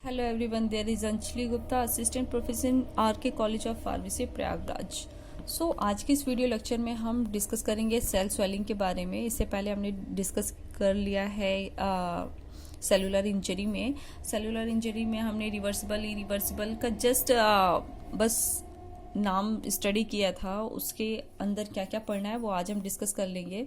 Hello everyone, there is Anjali Gupta, Assistant Professor in RK College of Pharmacy, Prayagraj. आज के इस video lecture में हम डिस्कस करेंगे सेल स्वेलिंग के बारे में। इससे पहले हमने डिस्कस कर लिया है सेलुलर इंजरी में। सेलुलर इंजरी में हमने रिवर्सिबल इरिवर्सिबल का जस्ट बस नाम स्टडी किया था, उसके अंदर क्या क्या पढ़ना है वो आज हम डिस्कस कर लेंगे।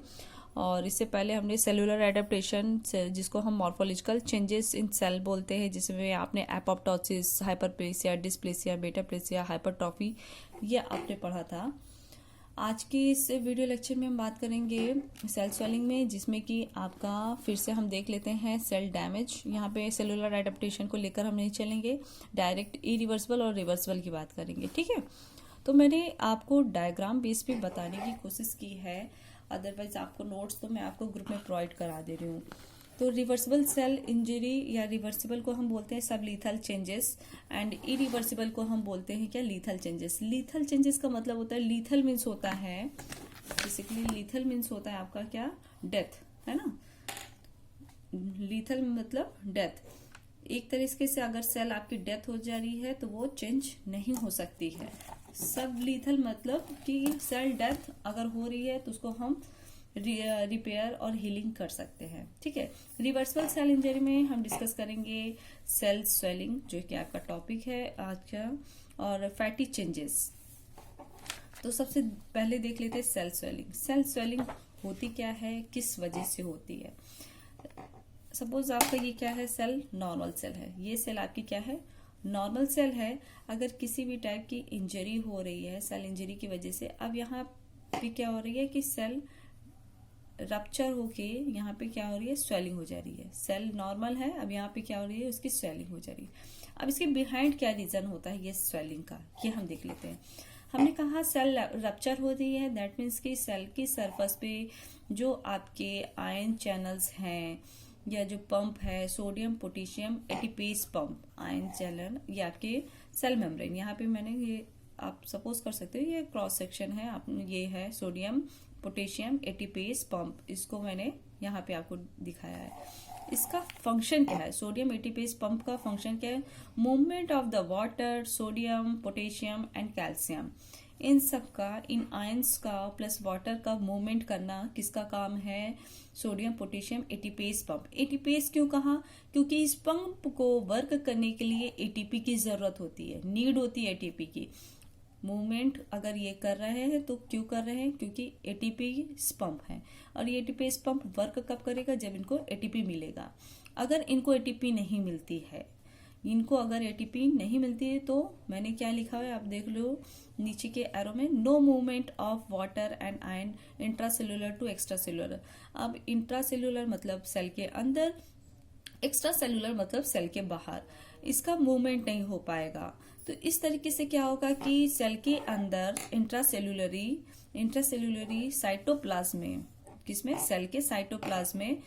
और इससे पहले हमने सेलुलर एडेप्टेशन जिसको हम मॉर्फोलॉजिकल चेंजेस इन सेल बोलते हैं, जिसमें आपने एपोप्टोसिस, हाइपरप्लेसिया, डिस्प्लेसिया, बेटाप्लेसिया, हाइपरट्रॉफी, ये आपने पढ़ा था। आज के इस वीडियो लेक्चर में हम बात करेंगे सेल स्वेलिंग में, जिसमें कि आपका फिर से हम देख लेते हैं सेल डैमेज। यहाँ पे सेलुलर एडेप्टेशन को लेकर हम नहीं चलेंगे, डायरेक्ट इरिवर्सिबल और रिवर्सिबल की बात करेंगे, ठीक है। तो मैंने आपको डायग्राम बेस पे बताने की कोशिश की है, अदरवाइज आपको नोट्स तो मैं आपको ग्रुप में प्रोवाइड करा दे रही हूँ। तो रिवर्सिबल सेल इंजरी या रिवर्सिबल को हम बोलते हैं सब लीथल चेंजेस, एंड इरिवर्सिबल को हम बोलते हैं क्या, लीथल चेंजेस। लीथल चेंजेस का मतलब होता है, लीथल मीन्स होता है बेसिकली, लीथल मीन्स होता है आपका क्या, डेथ, है ना। लीथल मतलब डेथ। एक तरीके से अगर सेल आपकी डेथ हो जा रही है तो वो चेंज नहीं हो सकती है। सब लीथल मतलब कि सेल डेथ अगर हो रही है तो उसको हम रिपेयर और हीलिंग कर सकते हैं, ठीक है। रिवर्सिबल सेल इंजरी में हम डिस्कस करेंगे सेल स्वेलिंग, जो कि आपका टॉपिक है आज का, और फैटी चेंजेस। तो सबसे पहले देख लेते हैं सेल स्वेलिंग। सेल स्वेलिंग होती क्या है, किस वजह से होती है। सपोज आपका ये क्या है, सेल नॉर्मल सेल है। ये सेल आपकी क्या है, नॉर्मल सेल है। अगर किसी भी टाइप की इंजरी हो रही है सेल इंजरी की वजह से, अब यहाँ पे क्या हो रही है कि सेल रप्चर होके यहाँ पे क्या हो रही है, स्वेलिंग हो जा रही है। सेल नॉर्मल है, अब यहाँ पे क्या हो रही है, उसकी स्वेलिंग हो जा रही है। अब इसके बिहाइंड क्या रीजन होता है ये स्वेलिंग का, ये हम देख लेते हैं। हमने कहा सेल रप्चर हो रही है, दैट मीन्स कि सेल की सरफेस पे जो आपके आयन चैनल्स हैं या जो पंप है, sodium potassium ATPase pump ion channel, ये आपके सेल मेम्ब्रेन, यहाँ पे मैंने ये आप सपोज कर सकते हो ये क्रॉस सेक्शन है, आप ये है सोडियम पोटेशियम एटीपेज पंप, इसको मैंने यहाँ पे आपको दिखाया है। इसका फंक्शन क्या है, सोडियम एटीपेज पंप का फंक्शन क्या है, movement of the water, sodium, potassium and calcium, इन सब का, इन आयंस का प्लस वाटर का मूवमेंट करना किसका काम है, sodium potassium ATPase pump. ATPase क्यों कहा, क्योंकि इस पंप को वर्क करने के लिए एटीपी की जरूरत होती है, नीड होती है एटीपी की। मूवमेंट अगर ये कर रहे हैं तो क्यों कर रहे हैं, क्योंकि एटीपी पंप है। और ये एटीपी पंप वर्क कब करेगा, जब इनको एटीपी मिलेगा। अगर इनको एटीपी नहीं मिलती है, इनको अगर एटीपी नहीं मिलती है, तो मैंने क्या लिखा है आप देख लो नीचे के एरो में, no movement of water and ion intracellular to extracellular. अब इंट्रासेलुलर मतलब सेल के अंदर, एक्स्ट्रा सेलुलर मतलब सेल के बाहर, इसका मूवमेंट नहीं हो पाएगा। तो इस तरीके से क्या होगा कि सेल के अंदर इंट्रासेलुलरी साइटोप्लाज्म में, किसमें, सेल के साइटोप्लाज्म में,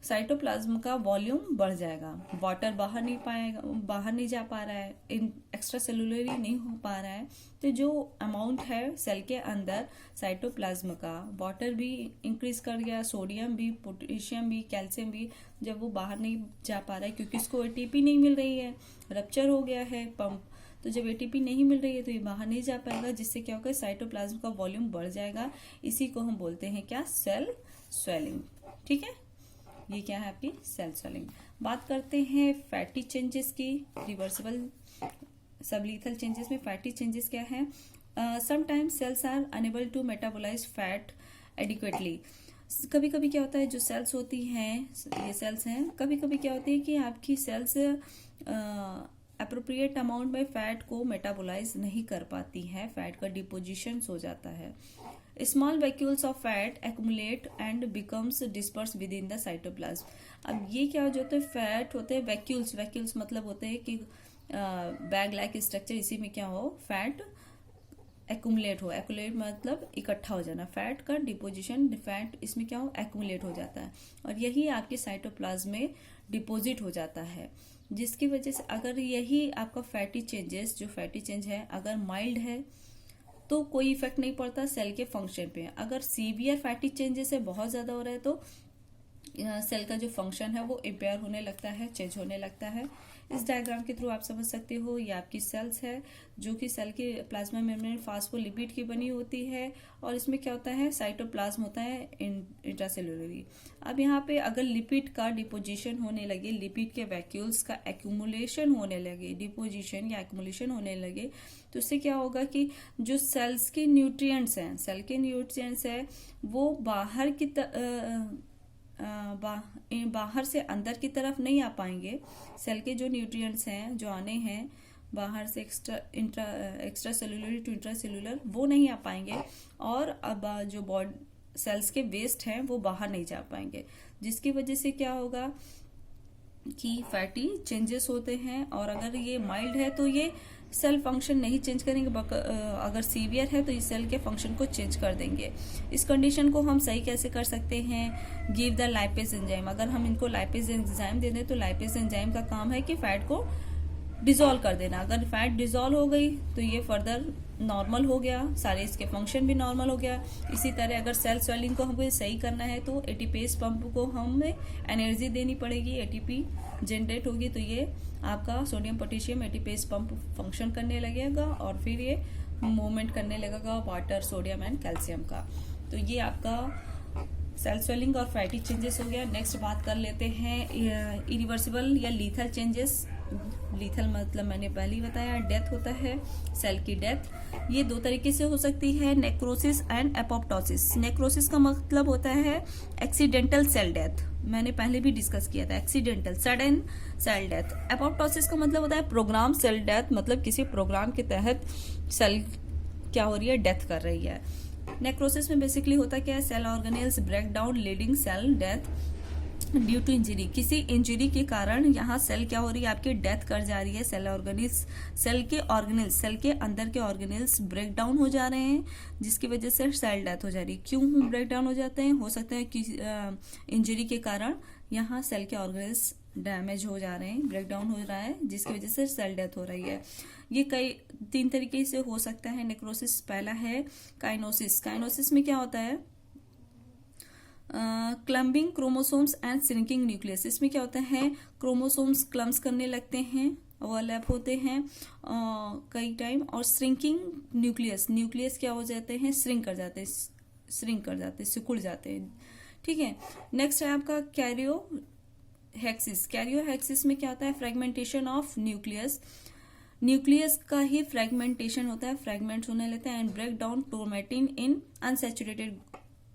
साइटोप्लाज्म का वॉल्यूम बढ़ जाएगा, वाटर बाहर नहीं जा पा रहा है, एक्स्ट्रा सेलुलरी नहीं हो पा रहा है। तो जो अमाउंट है सेल के अंदर साइटोप्लाज्म का, वाटर भी इंक्रीज कर गया, सोडियम भी, पोटेशियम भी, कैल्शियम भी, जब वो बाहर नहीं जा पा रहा है क्योंकि इसको एटीपी नहीं मिल रही है, रप्चर हो गया है पंप, तो जब एटीपी नहीं मिल रही है तो ये बाहर नहीं जा पाएगा, जिससे क्या होगा, साइटोप्लाज्म का वॉल्यूम बढ़ जाएगा। इसी को हम बोलते हैं क्या, सेल स्वेलिंग, ठीक है। ये क्या है आपकी सेल स्वेलिंग। बात करते हैं फैटी चेंजेस की। रिवर्सिबल सबलीथल चेंजेस में फैटी चेंजेस क्या है, sometimes cells are unable to metabolise fat adequately. कभी कभी क्या होता है, जो सेल्स होती हैं, ये सेल्स हैं, कभी कभी क्या होती है कि आपकी सेल्स अप्रोप्रिएट अमाउंट में फैट को मेटाबोलाइज नहीं कर पाती है, फैट का डिपोजिशन हो जाता है। Small vacuoles of fat accumulate and becomes disperse with in the cytoplasm. अब ये क्या हो जाता है, फैट होते हैं वैक्यूल्स मतलब होते हैं कि बैग लाइक स्ट्रक्चर, इसी में क्या हो, फैट एक्यूमुलेट मतलब इकट्ठा हो जाना, फैट का डिपोजिशन, फैट इसमें क्या हो, एक्यूमुलेट हो जाता है, और यही आपके साइटोप्लाज्म में डिपोजिट हो जाता है, जिसकी वजह से अगर यही आपका फैटी चेंजेस, जो फैटी चेंज है अगर माइल्ड है तो कोई इफेक्ट नहीं पड़ता सेल के फंक्शन पे। अगर सीवियर फैटी चेंजेस है, बहुत ज्यादा हो रहा है, तो सेल का जो फंक्शन है वो इम्पेयर होने लगता है, चेंज होने लगता है। इस डायग्राम के थ्रू आप समझ सकते हो ये आपकी सेल्स है, जो कि सेल के प्लाज्मा मेम्ब्रेन फास्फोलिपिड की बनी होती है, और इसमें क्या होता है, साइटोप्लाज्म होता है इंट्रासेलुलरी। अब यहाँ पे अगर लिपिड का डिपोजिशन होने लगे, लिपिड के वैक्यूल्स का एक्यूमुलेशन होने लगे, डिपोजिशन या एक्यूमुलेशन होने लगे, तो इससे क्या होगा कि जो सेल्स के न्यूट्रिएंट्स हैं, सेल के न्यूट्रिएंट्स है वो बाहर से अंदर की तरफ नहीं आ पाएंगे। सेल के जो न्यूट्रिएंट्स हैं जो आने हैं बाहर से extra cellular to intra cellular, वो नहीं आ पाएंगे, और अब जो बॉडी सेल्स के वेस्ट हैं वो बाहर नहीं जा पाएंगे, जिसकी वजह से क्या होगा कि फैटी चेंजेस होते हैं। और अगर ये माइल्ड है तो ये सेल फंक्शन नहीं चेंज करेंगे, अगर सीवियर है तो इस सेल के फंक्शन को चेंज कर देंगे। इस कंडीशन को हम सही कैसे कर सकते हैं, गिव द लाइपेज एंजाइम। अगर हम इनको लाइपेज एंजाइम दे दें तो लाइपेज एंजाइम का काम है कि फैट को डिसॉल्व कर देना। अगर फैट डिसॉल्व हो गई तो ये फर्दर नॉर्मल हो गया, सारे इसके फंक्शन भी नॉर्मल हो गया। इसी तरह अगर सेल स्वेलिंग को हमको सही करना है तो एटीपेस पंप को हमें एनर्जी देनी पड़ेगी, एटीपी जनरेट होगी, तो ये आपका sodium potassium ATPase pump function करने लगेगा और फिर ये मूवमेंट करने लगेगा वाटर, सोडियम एंड कैल्शियम का। तो ये आपका सेल स्वेलिंग और फैटी चेंजेस हो गया। नेक्स्ट बात कर लेते हैं इरिवर्सिबल या लीथल चेंजेस। लीथल मतलब मैंने पहले ही बताया, डेथ होता है, सेल की डेथ। ये दो तरीके से हो सकती है, नेक्रोसिस एंड एपोप्टोसिस। नेक्रोसिस का मतलब होता है एक्सीडेंटल सेल डेथ, मैंने पहले भी डिस्कस किया था, accidental sudden cell death. Apoptosis का मतलब होता है प्रोग्राम सेल डेथ, मतलब किसी प्रोग्राम के तहत सेल क्या हो रही है, डेथ कर रही है। नेक्रोसिस में बेसिकली होता क्या है, cell organelles break down leading cell death due to injury. किसी इंजरी के कारण यहाँ सेल क्या हो रही है, आपकी डेथ कर जा रही है। सेल ऑर्गेनिल्स, सेल के ऑर्गेनल्स, सेल के अंदर के ऑर्गेनल्स ब्रेक डाउन हो जा रहे हैं, जिसकी वजह से सेल डेथ हो जा रही है। क्यों ब्रेक डाउन हो जाते हैं, हो सकता है कि इंजरी के कारण यहाँ सेल के ऑर्गेनल्स डैमेज हो जा रहे हैं, ब्रेक डाउन हो रहा है, जिसकी वजह से सेल डेथ हो रही है। ये कई 3 तरीके से हो सकता है नेक्रोसिस। पहला है काइनोसिस। काइनोसिस में क्या होता है, क्लम्बिंग क्रोमोसोम्स एंड श्रिंकिंग न्यूक्लियस। इसमें क्या होता है, क्रोमोसोम्स क्लम्स करने लगते हैं, ओवरलैप होते हैं कई टाइम, और श्रिंकिंग न्यूक्लियस, न्यूक्लियस क्या हो जाते हैं, श्रिंक कर जाते हैं, सिकुड़ जाते हैं। ठीक है। नेक्स्ट है आपका कैरियोहेक्सिस। कैरियोहेक्सिस में क्या होता है, फ्रेगमेंटेशन ऑफ न्यूक्लियस। न्यूक्लियस का ही फ्रेगमेंटेशन होता है, फ्रेगमेंट्स होने लगते हैं, and break down chromatin in unsaturated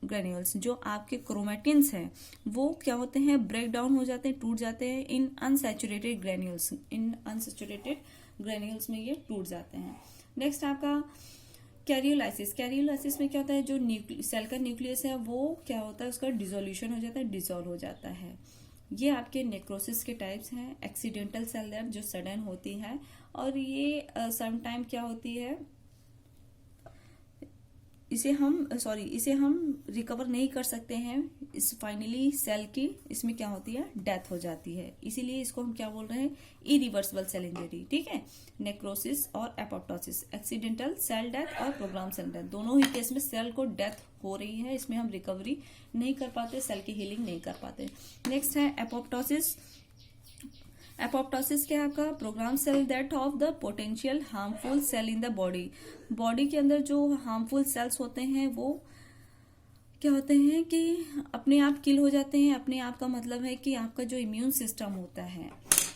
granules. जो आपके क्रोमेटिन्स हैं वो क्या होते हैं, ब्रेक डाउन हो जाते हैं, टूट जाते हैं इन अनसैचुरेटेड ग्रेन्यूल्स। इन अनसैचुरेटेड ग्रेन्यूल्स में ये टूट जाते हैं। नेक्स्ट आपका कैरियोलाइसिस। कैरियोलाइसिस में क्या होता है, जो सेल का न्यूक्लियस है वो क्या होता है, उसका डिसोल्यूशन हो जाता है, डिसॉल्व हो जाता है। ये आपके नेक्रोसिस के टाइप्स हैं। एक्सीडेंटल सेल डेथ जो सडन होती है, और ये समटाइम क्या होती है, इसे हम रिकवर नहीं कर सकते हैं। इस फाइनली सेल की इसमें क्या होती है, डेथ हो जाती है, इसीलिए इसको हम क्या बोल रहे हैं, इरिवर्सिबल सेल इंजरी। ठीक है। नेक्रोसिस और एपोप्टोसिस, एक्सीडेंटल सेल डेथ और प्रोग्राम सेल डेथ, दोनों ही केस में सेल को डेथ हो रही है, इसमें हम रिकवरी नहीं कर पाते, सेल की हीलिंग नहीं कर पाते। नेक्स्ट है एपोप्टोसिस। एपोप्टोसिस क्या है आपका, program cell death of the potential harmful cell in the body. Body के अंदर जो हार्मफुल सेल्स होते हैं वो क्या होते हैं कि अपने आप किल हो जाते हैं। अपने आप का मतलब है कि आपका जो इम्यून सिस्टम होता है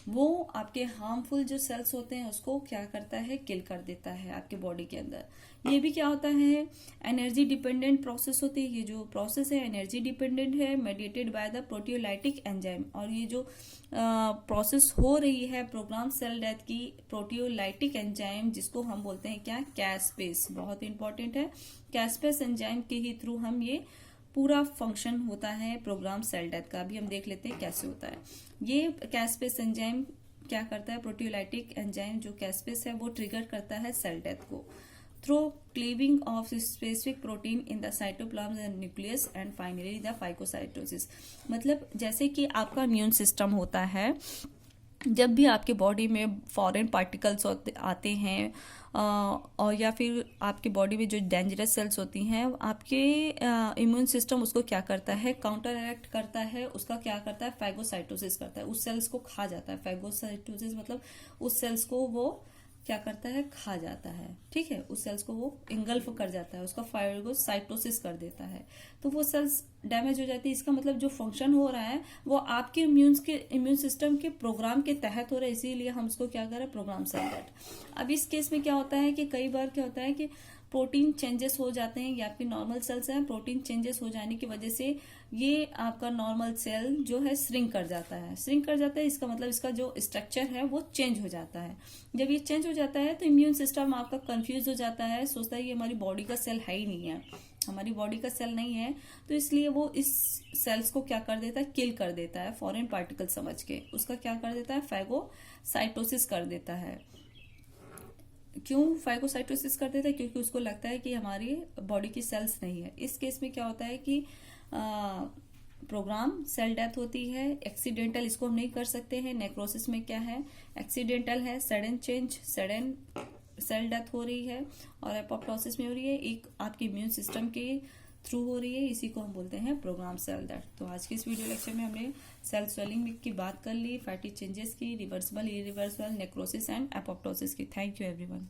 वो आपके हार्मफुल जो सेल्स होते हैं उसको क्या करता है, किल कर देता है आपके बॉडी के अंदर। ये भी क्या होता है, एनर्जी डिपेंडेंट प्रोसेस होती है। ये जो प्रोसेस है एनर्जी डिपेंडेंट है, mediated by the proteolytic enzyme. और ये जो प्रोसेस हो रही है प्रोग्राम सेल डेथ की, प्रोटियोलाइटिक एंजाइम, जिसको हम बोलते हैं क्या, कैस्पेस, बहुत इंपॉर्टेंट है। कैस्पेस एंजाइम के ही थ्रू हम ये पूरा फंक्शन होता है प्रोग्राम सेल डेथ का। अभी हम देख लेते हैं कैसे होता है। ये कैस्पेस एंजाइम क्या करता है, प्रोटियोलाइटिक एंजाइम जो कैस्पेस है वो ट्रिगर करता है सेल डेथ को through cleaving of specific protein in the cytoplasm and nucleus and finally the phagocytosis. मतलब जैसे कि आपका इम्यून सिस्टम होता है, जब भी आपके बॉडी में फॉरेन पार्टिकल्स आते हैं और या फिर आपके बॉडी में जो डेंजरस सेल्स होती हैं, आपके इम्यून सिस्टम उसको क्या करता है, काउंटर एक्ट करता है, उसका क्या करता है, फैगोसाइटोसिस करता है, उस सेल्स को खा जाता है। फैगोसाइटोसिस मतलब उस सेल्स को वो क्या करता है, खा जाता है, ठीक है, उस सेल्स को वो इंगल्फ कर जाता है, उसका फैगोसाइटोसिस कर देता है, तो वो सेल्स डैमेज हो जाती है। इसका मतलब जो फंक्शन हो रहा है वो आपके इम्यून सिस्टम के प्रोग्राम के तहत हो रहा है, इसीलिए हम उसको क्या कर रहे हैं, प्रोग्राम सेल डेथ। अब इस केस में क्या होता है कि कई बार क्या होता है कि प्रोटीन चेंजेस हो जाते हैं, या आपकी नॉर्मल सेल्स हैं, प्रोटीन चेंजेस हो जाने की वजह से ये आपका नॉर्मल सेल जो है श्रिंक कर जाता है। श्रिंक कर जाता है इसका मतलब इसका जो स्ट्रक्चर है वो चेंज हो जाता है। जब ये चेंज हो जाता है तो इम्यून सिस्टम आपका कंफ्यूज हो जाता है, सोचता है ये हमारी बॉडी का सेल है ही नहीं है, हमारी बॉडी का सेल नहीं है, तो इसलिए वो इस सेल्स को क्या कर देता है, किल कर देता है, फॉरेन पार्टिकल समझ के उसका क्या कर देता है, फैगोसाइटोसिस कर देता है। क्यों फैगोसाइटोसिस कर देता है, क्योंकि उसको लगता है कि हमारी बॉडी की सेल्स नहीं है। इस केस में क्या होता है कि प्रोग्राम सेल डेथ होती है। एक्सीडेंटल इसको हम नहीं कर सकते हैं। नेक्रोसिस में क्या है, एक्सीडेंटल है, sudden change, sudden cell death हो रही है, और एपोप्टोसिस में हो रही है, एक आपके इम्यून सिस्टम के थ्रू हो रही है, इसी को हम बोलते हैं प्रोग्राम सेल डेथ। तो आज के इस वीडियो लेक्चर में हमने सेल स्वेलिंग की बात कर ली, फैटी चेंजेस की, reversible, irreversible, necrosis and apoptosis की। Thank you everyone.